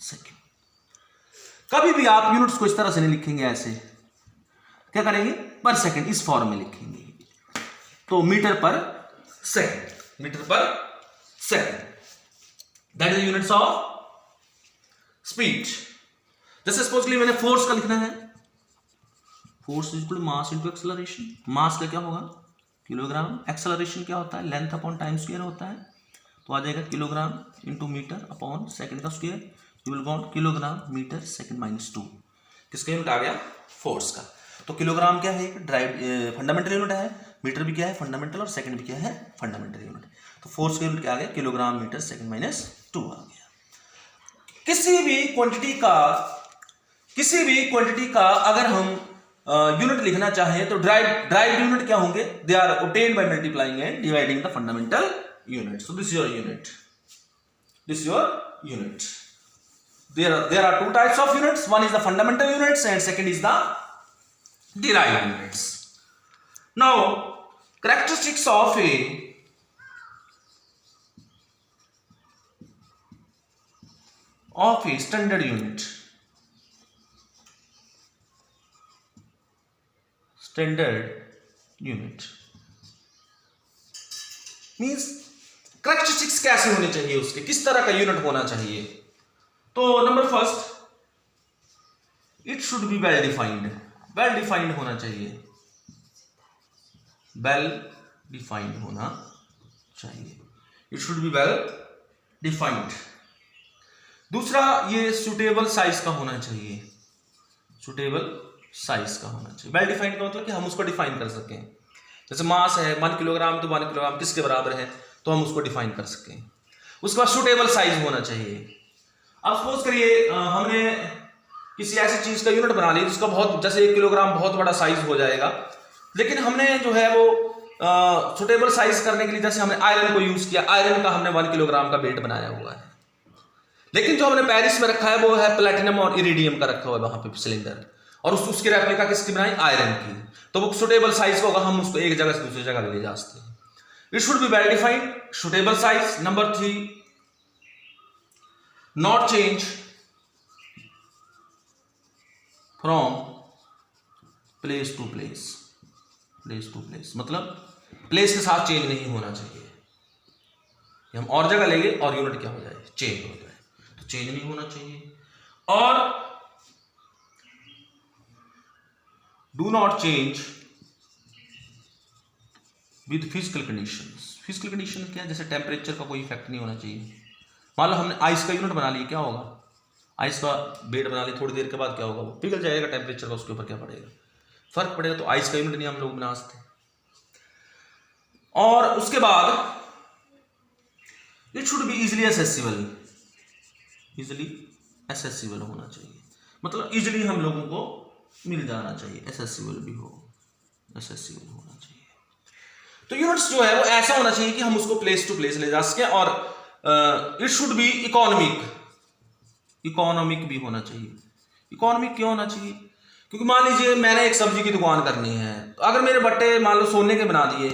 second. कभी भी आप यूनिट्स को इस तरह से नहीं लिखेंगे, ऐसे क्या करेंगे? पर सेकेंड, इस फॉर्म में लिखेंगे. तो metre per second, metre per second, that is units of speed. जैसे सपोजली मैंने फोर्स का लिखना है, force is equal to mass into acceleration. Mass का क्या होगा? किलोग्राम. एक्सेलरेशन क्या होता है? लेंथ अपॉन टाइम स्क्वायर होता है. तो आ जाएगा kilogram into metre upon second का square. You will got kilogram metre second minus 2. किसका यूनिट आ गया? फोर्स का. तो किलोग्राम क्या है? एक ड्राइव फंडामेंटल यूनिट है. मीटर भी क्या है? फंडामेंटल. और सेकंड भी क्या है? Fundamental unit. तो फोर्स का यूनिट क्या आ गया? किलोग्राम मीटर सेकंड माइनस 2 आ गया. किसी भी क्वांटिटी का अगर हम यूनिट लिखना चाहें तो ड्राइव यूनिट क्या होंगे? They are obtained by multiplying and dividing the fundamental unit. So this is your unit. There are two types of units. One is the fundamental units and second is the derived units. Now, characteristics of a standard unit. Standard unit means characteristics कैसे होने चाहिए उसके, किस तरह का यूनिट होना चाहिए. तो number first, it should be well defined. Well defined होना चाहिए. वेल डिफाइंड होना चाहिए. It should be well defined. दूसरा, ये सुटेबल साइज का होना चाहिए. सुटेबल साइज का होना चाहिए. वेल डिफाइंड का मतलब कि हम उसको डिफाइन कर सकें. जैसे मास है 1 किलोग्राम, तो 1 किलोग्राम किसके बराबर है, तो हम उसको डिफाइन कर सकें. उसके बाद सुटेबल साइज होना चाहिए. अब सपोज करिए हमने किसी ऐसी चीज का यूनिट बना लिया जिसका बहुत, जैसे 1 किलोग्राम बहुत बड़ा साइज हो जाएगा, लेकिन हमने जो है वो सुटेबल साइज करने के लिए जैसे हमने आयरन को यूज किया. आयरन का हमने 1 किलोग्राम का वेट बनाया हुआ है, लेकिन जो हमने पेरिस में रखा है वो है प्लेटिनम और इरिडियम का रखा हुआ है वहां पे सिलेंडर, और उसकी रेप्लिका किसकी बनाई? आयरन की. तो वो सुटेबल साइज होगा, हम उसको एक जगह से दूसरी जगह ले जा सकते हैं. It should be well defined. Suitable size. Number 3, not change from place to place. मतलब प्लेस के साथ चेंज नहीं होना चाहिए. हम और जगह लेंगे और यूनिट क्या हो जाए? चेंज हो जाए. तो चेंज नहीं होना चाहिए. और do not change with physical conditions. Physical condition क्या है? जैसे टेम्परेचर का कोई इफेक्ट नहीं होना चाहिए. मान लो हमने आइस का यूनिट बना लिया, क्या होगा? आइस का बेड बना लिया, थोड़ी देर के बाद क्या होगा? वो पिघल जाएगा. टेम्परेचर का उसके ऊपर क्या पड़ेगा? फर्क पड़ेगा, तो आइस का यूनिट नहीं हम लोग बना सकते। और उसके बाद it should be easily accessible, easily accessible होना चाहिए, मतलब इजिली हम लोगों को मिल जाना चाहिए, एसेसिबल भी हो, एसेसिबल होना चाहिए। तो यूनिट्स जो है वो ऐसा होना चाहिए कि हम उसको प्लेस टू प्लेस ले जा सके, और it should be economic, economic भी होना चाहिए। इकोनॉमिक क्यों होना चाहिए? क्योंकि मान लीजिए मैंने एक सब्जी की दुकान करनी है, तो अगर मेरे बट्टे मान लो सोने के बना दिए,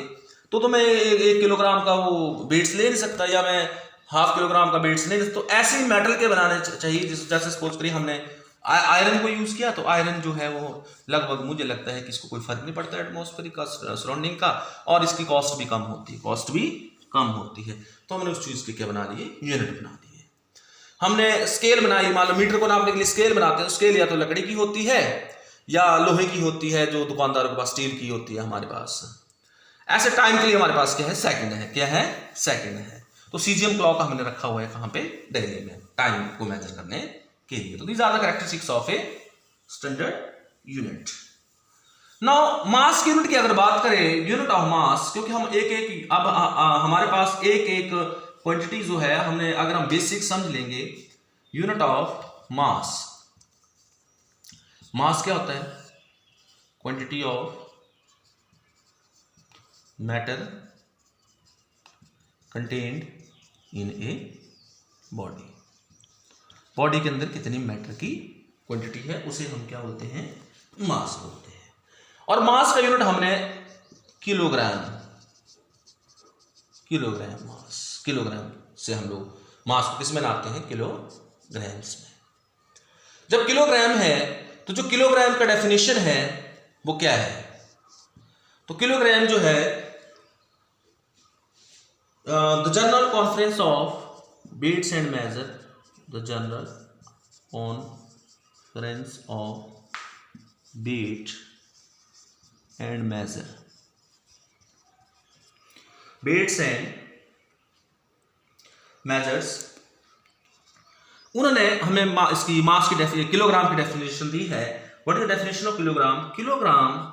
तो मैं 1 किलोग्राम का वो बेट्स ले नहीं सकता, या मैं 1/2 किलोग्राम का बेट्स ले नहीं सकता। तो ऐसे ही मेटल के बनाने चाहिए, जैसे सपोज करिए हमने आयरन को यूज किया, तो आयरन जो है वो लगभग मुझे लगता है कि इसको कोई फर्क नहीं पड़ता एटमॉस्फेरिक का, सराउंडिंग का, और इसकी कॉस्ट भी कम होती है, कॉस्ट भी कम होती है। तो हमने उस चीज के क्या बना लिए, यूनिट बना दिए। हमने स्केल बनाई, मान लो मीटर को नापने के लिए स्केल बनाते हैं, स्केल या तो लकड़ी की होती है या लोहे की होती है, जो दुकानदारों के पास स्टील की होती है हमारे पास। ऐसे टाइम के लिए हमारे पास क्या है, सेकंड है, क्या है, सेकंड है। तो सीजीएम क्लॉक हमने रखा हुआ है कहां पे, दिल्ली में, टाइम को मेजर करने के लिए। तो these are the characteristics of a standard unit. Now mass की यूनिट की अगर बात करें, यूनिट ऑफ मास, क्योंकि हम एक एक अब हमारे पास एक एक क्वांटिटी जो है, हमने अगर हम बेसिक समझ लेंगे, यूनिट ऑफ मास, मास क्या होता है, quantity of matter contained in a body, body के अंदर कितनी मैटर की क्वांटिटी है उसे हम क्या बोलते हैं, मास बोलते हैं। और मास का यूनिट हमने किलोग्राम, किलोग्राम मास, किलोग्राम से हम लोग मास को किस में नापते हैं, किलोग्राम्स में। जब किलोग्राम है तो जो किलोग्राम का डेफिनेशन है वो क्या है, तो किलोग्राम जो है the general conference of weights and measure, the general conference of weight and measure, weights and measures, उन्होंने हमें इसकी मास की किलोग्राम की डेफिनेशन दी है। What is the definition of kilogram? Kilogram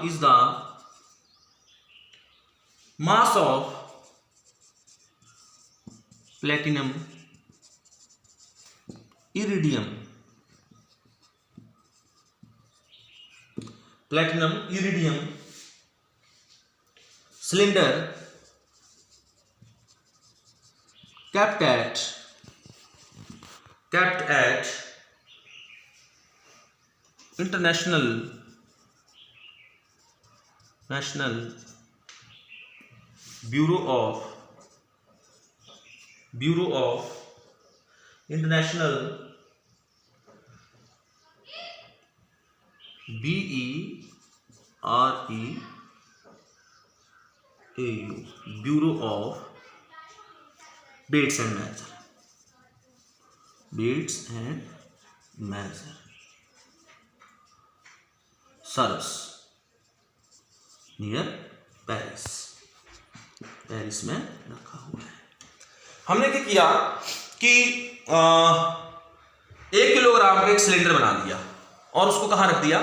is the mass of platinum, iridium, cylinder kept at International Bureau of International BEREAU, Bureau of Weights and Measure, Saras near Paris में रखा हुआ है। हमने क्या किया कि 1 किलोग्राम का एक सिलेंडर बना दिया और उसको कहां रख दिया,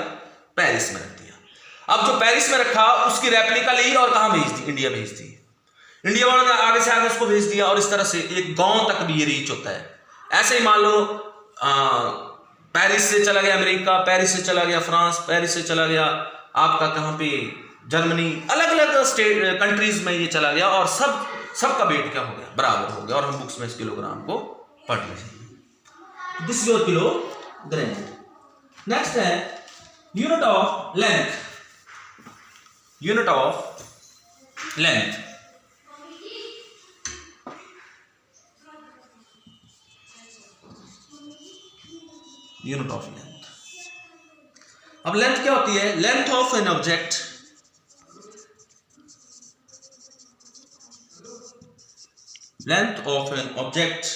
पेरिस में रख दिया। अब जो पेरिस में रखा उसकी रेप्लिका ली और कहां भेज दी, इंडिया भेज दी। इंडिया वालों ने आगे से आगे उसको भेज दिया और इस तरह से एक गांव तक भी ये रीच होता है। ऐसे ही मान लो पेरिस से चला गया अमेरिका, पेरिस से चला गया फ्रांस, पेरिस से चला गया आपका कहां पे, जर्मनी, अलग अलग स्टेट कंट्रीज में ये चला गया और सबका वेट क्या हो गया, बराबर हो गया, और हम बुक्स में इस किलोग्राम को पढ़ लेंगे। This is your kilogram. Next है unit of length, unit of length, unit of length. अब लेंथ क्या होती है, length of an object, length of an object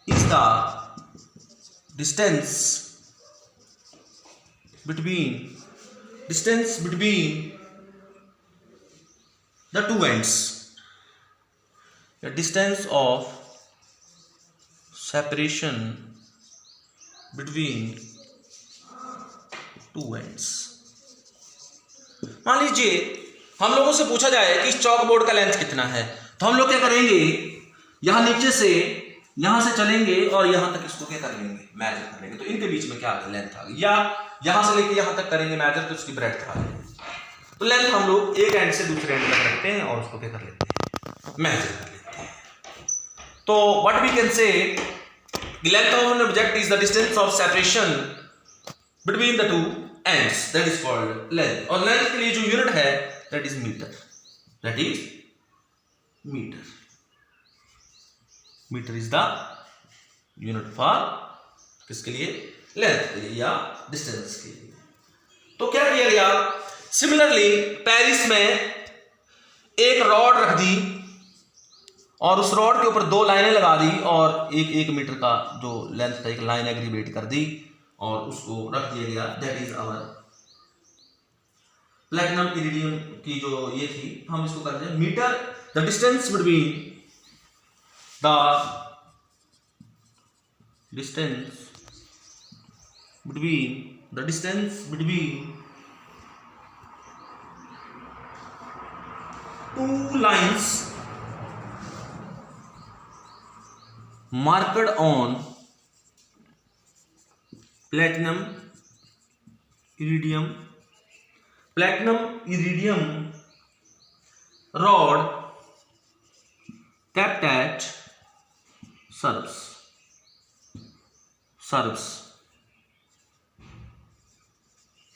is the distance between the two ends, the distance of separation between two ends. मान लीजिए हम लोगों से पूछा जाए कि इस चौक बोर्ड का लेंथ कितना है, तो हम लोग क्या करेंगे, यहां नीचे से यहां से चलेंगे और यहां तक इसको क्या कर लेंगे, मेजर कर लेंगे। तो इनके बीच में क्या आ गया, लेंथ आ गई। या यहां से लेके यहां तक करेंगे मेजर, तो उसकी ब्रेड्थ आ गई। तो लेंथ हम लोग एक एंड से दूसरे एंड तक रखते हैं और उसको क्या कर लेते हैं, मेजर कर लेते हैं। तो what we can say, length of an object is the distance of separation between the two ends, that is called length. और लेंथ के लिए जो यूनिट है that is metre, that is metre. Metre is the unit for किसके लिए, लेंथ के लिए या डिस्टेंस के लिए। तो क्या किया गया, सिमिलरली पेरिस में एक रॉड रख दी और उस रॉड के ऊपर 2 लाइनें लगा दी और एक मीटर का जो लेंथ था एक लाइन एग्रीगेट कर दी और उसको रख दिया गया, that is our platinum iridium की जो ये थी, हम इसको करते हैं metre the distance between the distance between two lines marked on platinum iridium rod kept at Sèvres,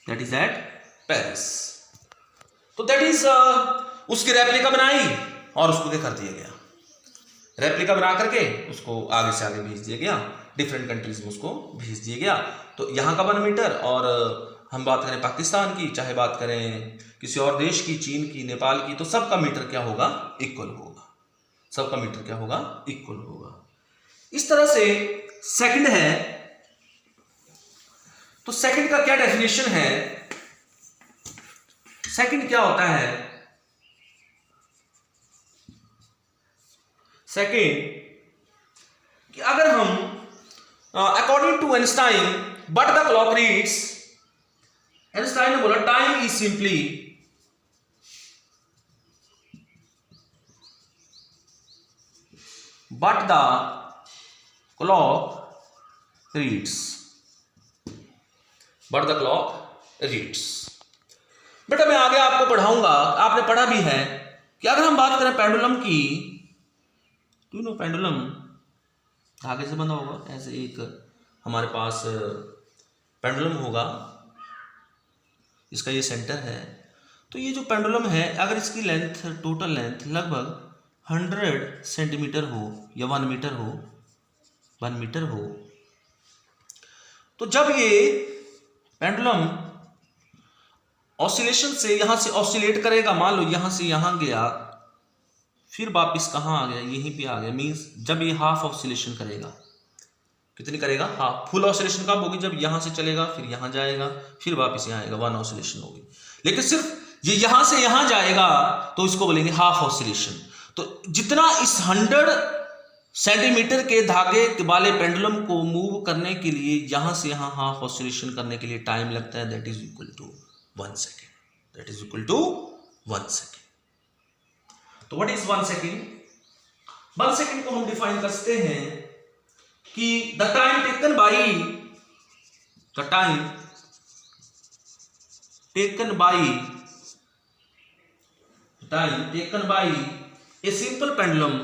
that is at Paris। तो दैट इज उसकी रेप्लिका बनाई और उसको क्या कर दिया गया, रेप्लिका बना करके उसको आगे से आगे भेज दिया गया, डिफरेंट कंट्रीज में उसको भेज दिया गया। तो यहाँ का 1 मीटर, और हम बात करें पाकिस्तान की, चाहे बात करें किसी और देश की, चीन की, नेपाल की, तो सबका मीटर क्या होगा, इक्वल होगा। सबका मीटर क्या होगा, इक्वल होगा। इस तरह से सेकंड है, तो सेकंड का क्या डेफिनेशन है, सेकंड क्या होता है, सेकंड कि अगर हम according to Einstein but the clock reads, Einstein ने बोला time is simply but the clock reads, but the clock reads। बेटा मैं आगे आपको पढ़ाऊंगा, आपने पढ़ा भी है कि अगर हम बात करें पेंडुलम की, तो नो पेंडुलम धागे से बंधा होगा, ऐसे एक हमारे पास पेंडुलम होगा, इसका ये सेंटर है। तो ये जो पेंडुलम है, अगर इसकी लेंथ, टोटल लेंथ लगभग 100 सेंटीमीटर हो या 1 मीटर हो, 1 मीटर हो, तो जब ये पेंडुलम ऑसिलेशन से यहां से ऑसिलेट करेगा, मान लो यहां से यहां गया, फिर वापिस कहां आ गया, यहीं पे आ गया, मींस जब ये हाफ ऑसिलेशन करेगा, कितनी करेगा, हाफ। फुल ऑसिलेशन कब होगी, जब यहां से चलेगा, फिर यहां जाएगा, फिर वापिस यहां आएगा, 1 ऑसिलेशन होगी। लेकिन सिर्फ ये यहां से यहां जाएगा तो इसको बोलेंगे हाफ ऑसिलेशन। तो जितना इस 100 सेंटीमीटर के धागे वाले पेंडुलम को मूव करने के लिए यहां से यहां हाफ ऑसिलेशन करने के लिए टाइम लगता है, that is equal to 1 second, that is equal to 1 second. तो व्हाट इज 1 सेकेंड, 1 सेकेंड को हम डिफाइन करते हैं कि the time taken by a simple pendulum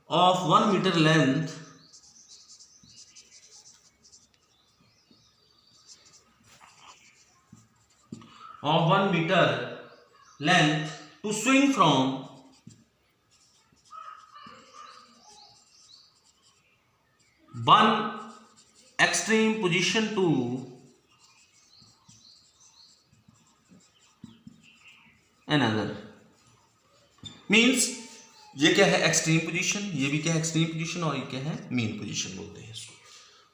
of 1 meter length to swing from one extreme position to another। Means ये क्या है, एक्सट्रीम पोजीशन, ये भी क्या है एक्सट्रीम पोजीशन, और ये क्या है मीन पोजीशन बोलते हैं इसको।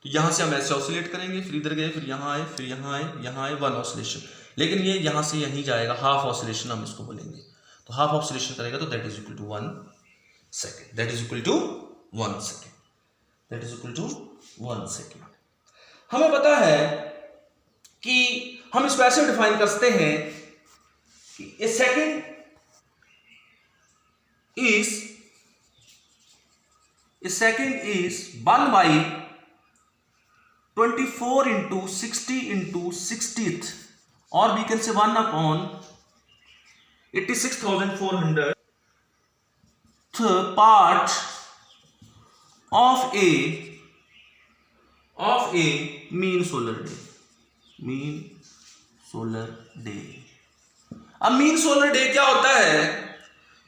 तो यहां से हम ऐसे ऑसिलेट करेंगे, फिर इधर गए, फिर यहां आए, फिर यहां आए, यहां आए, 1 ऑसिलेशन। लेकिन ये यहाँ से यहीं जाएगा, हाफ ऑसिलेशन हम इसको बोलेंगे। तो हाफ ऑसिलेशन करेगा तो that is equal to 1 second, that is equal to 1 second, that is equal to 1 second. हमें पता है कि हम इसको ऐसे डिफाइन कर सकते हैं कि ए second is 1 by 24 into 60 into 60th, or we can say 1 upon 86,400 part of a mean solar day. अब मीन सोलर डे क्या होता है?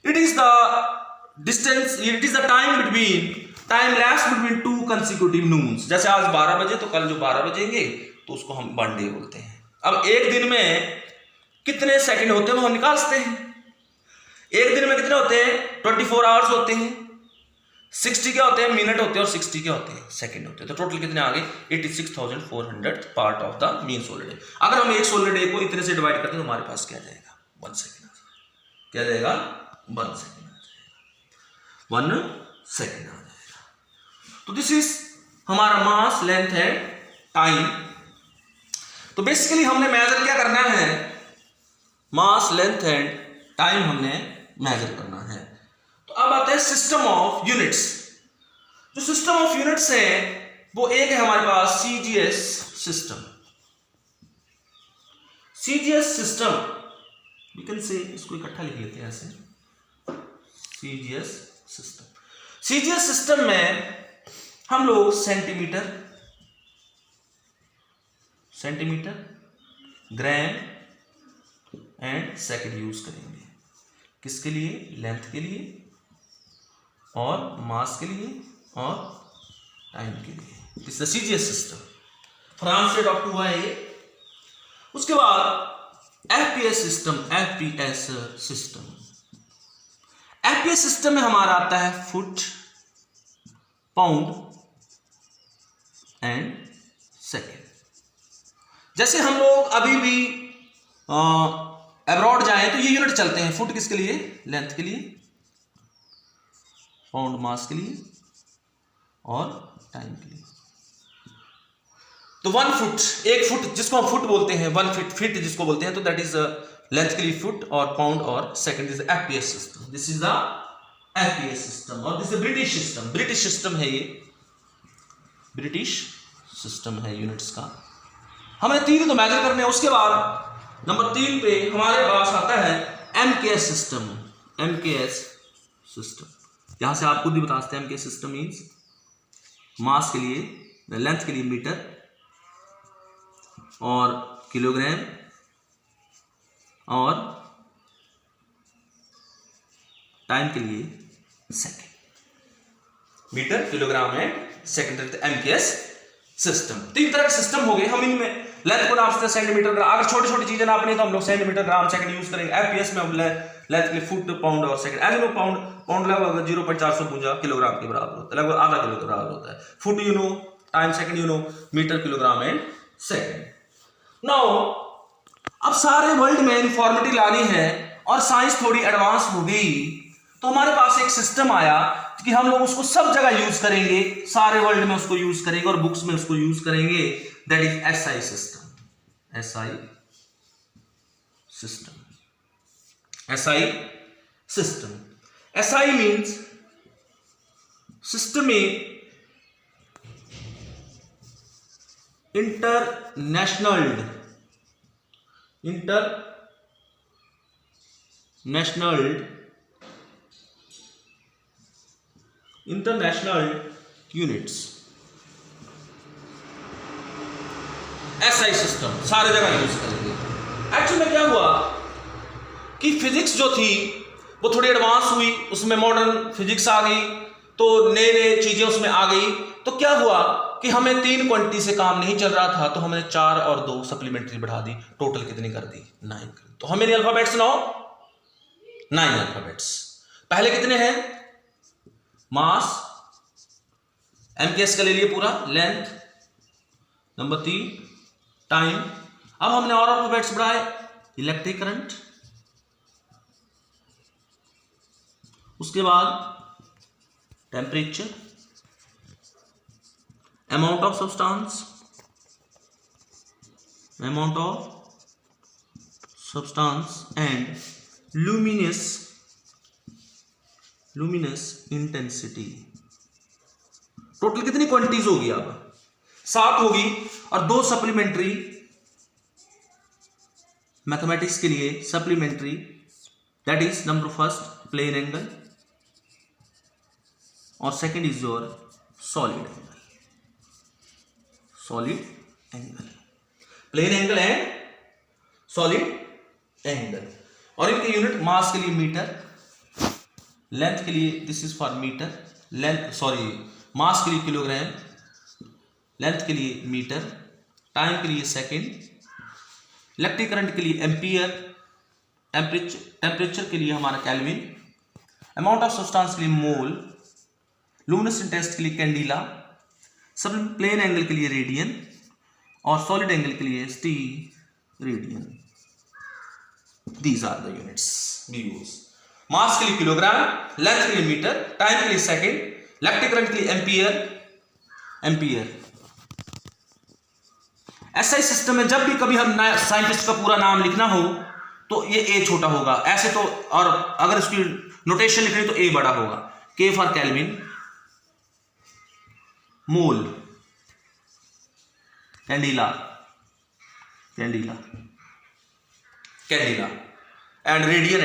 It is the distance, it is the time lapse between two consecutive Nunes. जैसे आज 12 बजे तो कल जो 12 बजेंगे तो उसको हम 1 डे बोलते हैं। अब एक दिन में कितने सेकंड होते हैं वो हम निकाल सकते हैं। एक दिन में कितने होते हैं? 24 आवर्स होते हैं। 60 क्या होते हैं? मिनट होते हैं, और 60 क्या होते हैं? सेकंड होते हैं। तो टोटल कितने आ गए? 86,400 part of the mean solar day. अगर हम एक सोलर डे को इतने से डिवाइड करते हैं तो हमारे पास क्या जाएगा? 1 सेकेंड आ जाएगा। क्या जाएगा? 1 सेकेंड आ जाएगा। 1 सेकेंड आ जाएगा। तो दिस इज हमारा मास, लेंथ एंड टाइम। तो बेसिकली हमने मेजर क्या करना है? मास, लेंथ एंड टाइम हमने मेजर करना है। तो अब आते हैं सिस्टम ऑफ यूनिट्स। जो सिस्टम ऑफ यूनिट्स है वो एक है हमारे पास CGS system. CGS system we can say, इसको इकट्ठा लिख लेते हैं ऐसे, सीजीएस सिस्टम। सीजीएस सिस्टम में हम लोग centimetre, gram and second use करेंगे। किसके लिए? लेंथ के लिए, और मास के लिए, और टाइम के लिए। This is the CGS system. France से डॉक्टर हुआ है ये। उसके बाद एफपीएस सिस्टम में हमारा आता है फुट, पाउंड एंड सेकेंड। जैसे हम लोग अभी भी अब्रॉड जाए तो ये यूनिट चलते हैं। फुट किसके लिए? लेंथ के लिए, पाउंड मास के लिए, और टाइम के लिए। तो 1 फुट, 1 फुट जिसको हम फुट बोलते हैं, 1 फीट जिसको बोलते हैं, तो दैट इज लेंथ के लिए फुट, और पाउंड, और second is FPS system. This is the FPS system. और this is British system. British system है ये, ब्रिटिश सिस्टम है यूनिट्स का। हमें 3 तो मेजर करने हैं। उसके बाद नंबर 3 पे हमारे पास आता है एमकेएस सिस्टम। एमकेएस सिस्टम, यहां से आप खुद ही बता सकते हैं। एमकेएस सिस्टम मीन्स मास के लिए, लेंथ के लिए मीटर, और किलोग्राम, और टाइम के लिए second. Metre, kilogram and second, MKS system. 3 तरह के सिस्टम हो गए। हम इनमें लेंथ को नापते हैं सेंटीमीटर, ग्राम। अगर छोटी छोटी चीजें नापनी तो हम लोग सेंटीमीटर, ग्राम, सेकंड यूज करेंगे। एफपीएस में हम लेंथ के लिए फुट, पाउंड और सेकंड। एज नो पाउंड लगभग 0.452 किलोग्राम के बराबर होता है, लगभग आधा किलो के बराबर होता है। Foot you know, time second you know, metre, kilogram and second. Now अब सारे वर्ल्ड में इंफॉर्मेटिव लानी है और साइंस थोड़ी एडवांस हो गई, तो हमारे पास एक सिस्टम आया कि हम लोग उसको सब जगह यूज करेंगे, सारे वर्ल्ड में उसको यूज करेंगे और बुक्स में उसको यूज करेंगे। That is SI system. SI system. SI system. SI means system में इंटरनेशनल यूनिट्स। एसआई सिस्टम सारे जगह यूज करेंगे। एक्चुअली में क्या हुआ कि फिजिक्स जो थी वो थोड़ी एडवांस हुई, उसमें मॉडर्न फिजिक्स आ गई, तो नए नए चीजें उसमें आ गई। तो क्या हुआ कि हमें 3 क्वांटिटी से काम नहीं चल रहा था, तो हमने 4 और 2 सप्लीमेंट्री बढ़ा दी। टोटल कितनी कर दी? 9 कर दी। तो हमें अल्फाबेट्स नाउ 9 अल्फाबेट्स। पहले कितने हैं? मास, एमकेएस का ले लिए पूरा, लेंथ, नंबर 3 टाइम। अब हमने और अल्फाबेट्स बढ़ाए, इलेक्ट्रिक करंट, उसके बाद temperature, amount of substance, and luminous intensity. Total कितनी क्वांटिटीज होगी? अब 7 होगी और 2 सप्लीमेंट्री मैथमेटिक्स के लिए supplementary, that is number first plane angle और second is your solid angle, plane angle and solid angle. और इनके यूनिट मास के लिए मीटर, लेंथ के लिए दिस इज फॉर मीटर, मास के लिए किलोग्राम, लेंथ के लिए मीटर, टाइम के लिए सेकंड, इलेक्ट्रिक करंट के लिए एम्पियर, टेम्परेचर के लिए हमारा केल्विन, अमाउंट ऑफ सब्सटेंस के लिए मोल, लुमिनस इंटेंसिटी के लिए कैंडिला, सब प्लेन एंगल के लिए रेडियन और सॉलिड एंगल के लिए steradian. These are the units we use. Mass के लिए किलोग्राम, लेंथ के लिए मीटर, टाइम के लिए सेकंड, इलेक्ट्रिक करंट के लिए एम्पियर। एसआई सिस्टम में जब भी कभी हम साइंटिस्ट का पूरा नाम लिखना हो तो ये ए छोटा होगा ऐसे, तो और अगर इसकी नोटेशन लिखनी तो ए बड़ा होगा। K for kelvin, mole, candela and radian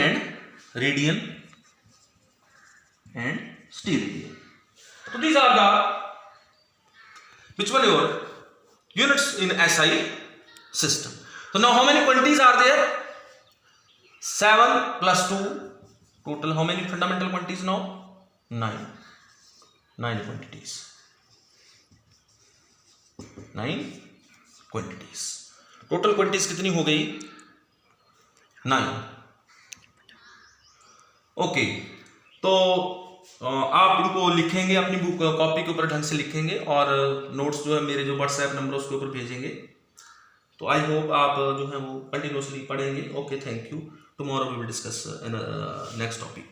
and steradian. So these are the which one your units in SI system. So now how many quantities are there? 7 plus 2 total. How many fundamental quantities now? 9 quantities. 9 quantities. Total quantities कितनी हो गई? 9. Okay. तो आप इनको लिखेंगे अपनी बुक कॉपी के ऊपर ढंग से लिखेंगे और नोट्स जो है मेरे जो व्हाट्सएप नंबर उसके ऊपर भेजेंगे। तो आई होप आप जो है वो कंटिन्यूसली पढ़ेंगे। Okay, thank you. Tomorrow we will discuss next topic.